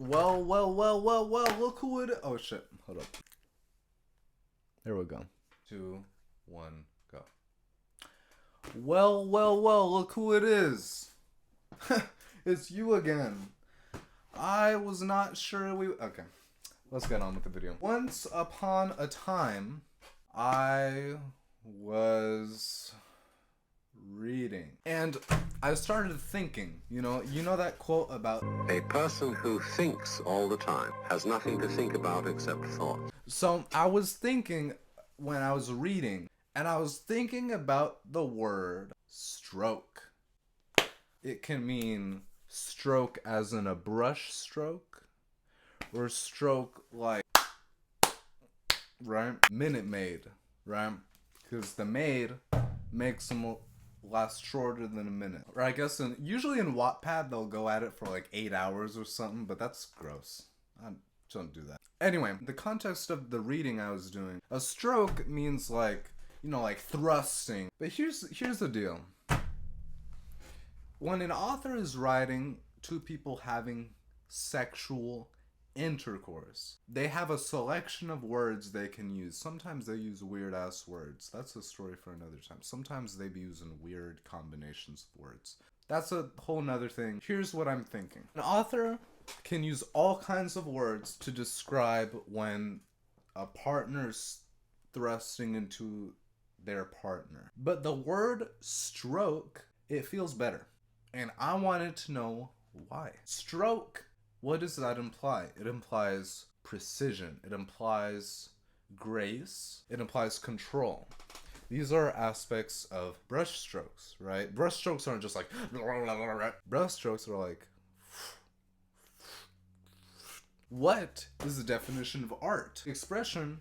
Well, look who it is. Oh shit, hold up. There we go. 2, 1, go. Well, look who it is. It's you again. I was not sure okay, let's get on with the video. Once upon a time, I was reading. And I started thinking, you know that quote about a person who thinks all the time has nothing to think about except thought. So I was thinking when I was reading, and I was thinking about the word stroke. It can mean stroke as in a brush stroke, or stroke like, right? Minute Maid, right? Because the maid makes them last shorter than a minute. Or I guess usually in Wattpad they'll go at it for like 8 hours or something, but that's gross. I don't do that. Anyway, the context of the reading I was doing, a stroke means like, like thrusting. But here's the deal. When an author is writing two people having sexual intercourse, they have a selection of words they can use. Sometimes they use weird ass words. That's a story for another time. Sometimes they be using weird combinations of words. That's a whole nother thing. Here's what I'm thinking. An author can use all kinds of words to describe when a partner's thrusting into their partner. But the word stroke, it feels better. And I wanted to know why. Stroke, what does that imply? It implies precision. It implies grace. It implies control. These are aspects of brush strokes, right? Brush strokes aren't just like brush strokes are like. What is the definition of art? Expression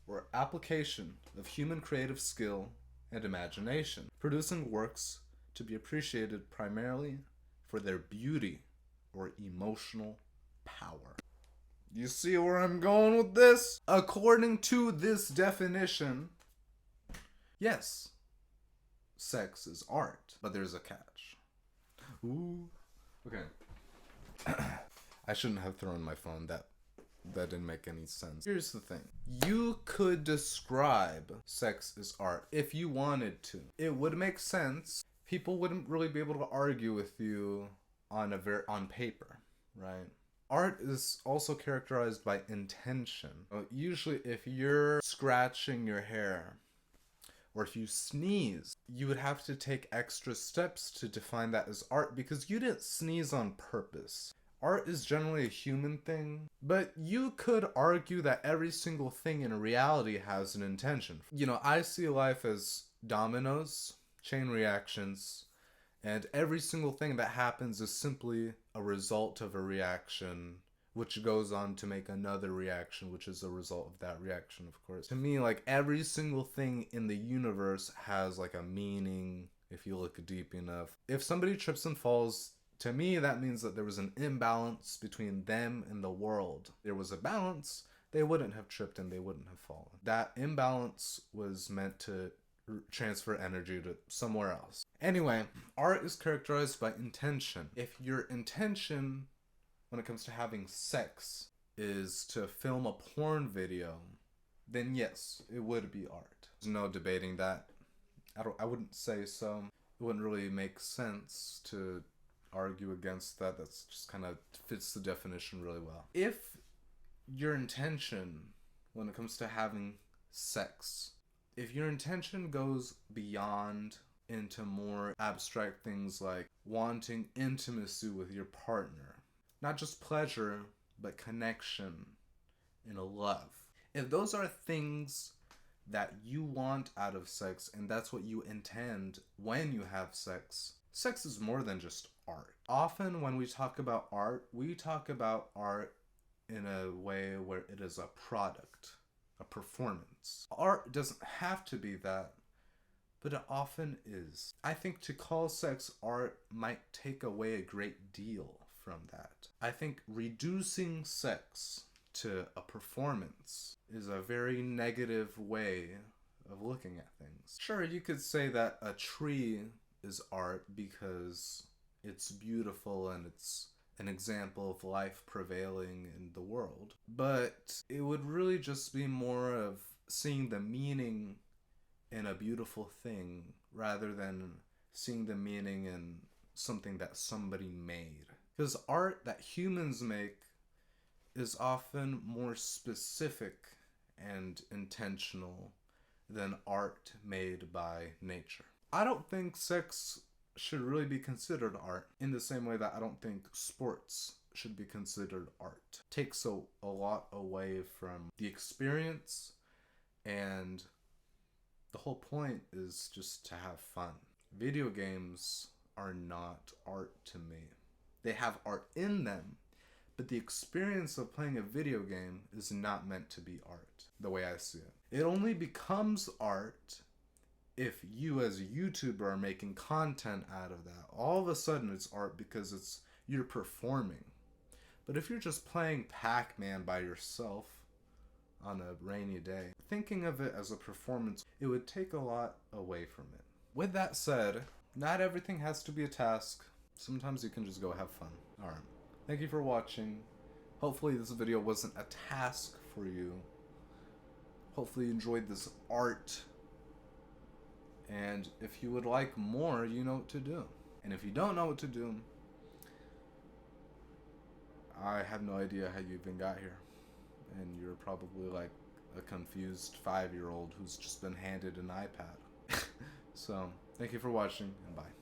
or application of human creative skill and imagination, producing works to be appreciated primarily for their beauty or emotional power. You see where I'm going with this? According to this definition, yes, sex is art, but there's a catch. Ooh. Okay. I shouldn't have thrown my phone. That didn't make any sense. Here's the thing. You could describe sex as art if you wanted to. It would make sense. People wouldn't really be able to argue with you on paper, right? Art is also characterized by intention. Usually if you're scratching your hair or if you sneeze, you would have to take extra steps to define that as art because you didn't sneeze on purpose. Art is generally a human thing, but you could argue that every single thing in reality has an intention. I see life as dominoes, chain reactions, and every single thing that happens is simply a result of a reaction, which goes on to make another reaction, which is a result of that reaction, of course. To me, like, every single thing in the universe has, like, a meaning if you look deep enough. If somebody trips and falls, to me, that means that there was an imbalance between them and the world. If there was a balance, they wouldn't have tripped and they wouldn't have fallen. That imbalance was meant to transfer energy to somewhere else. Anyway, art is characterized by intention. If your intention when it comes to having sex is to film a porn video, then yes, it would be art. There's no debating that. I wouldn't say so. It wouldn't really make sense to argue against that. That's just kind of fits the definition really well. If your intention when it comes to having sex, if your intention goes beyond into more abstract things like wanting intimacy with your partner, not just pleasure, but connection and a love. If those are things that you want out of sex and that's what you intend when you have sex, sex is more than just art. Often when we talk about art, we talk about art in a way where it is a product, a performance. Art doesn't have to be that, but it often is. I think to call sex art might take away a great deal from that. I think reducing sex to a performance is a very negative way of looking at things. Sure, you could say that a tree is art because it's beautiful and it's an example of life prevailing in the world. But it would really just be more of seeing the meaning in a beautiful thing rather than seeing the meaning in something that somebody made. Because art that humans make is often more specific and intentional than art made by nature. I don't think sex should really be considered art in the same way that I don't think sports should be considered art. It takes a lot away from the experience, and the whole point is just to have fun. Video games are not art to me. They have art in them, but the experience of playing a video game is not meant to be art, the way I see it. It only becomes art if you as a YouTuber are making content out of that. All of a sudden it's art because you're performing. But if you're just playing Pac-Man by yourself on a rainy day, thinking of it as a performance, it would take a lot away from it. With that said, not everything has to be a task. Sometimes you can just go have fun. Alright. Thank you for watching. Hopefully this video wasn't a task for you. Hopefully you enjoyed this art. And if you would like more, you know what to do. And if you don't know what to do, I have no idea how you even got here. And you're probably like a confused 5-year-old who's just been handed an iPad. So, thank you for watching, and bye.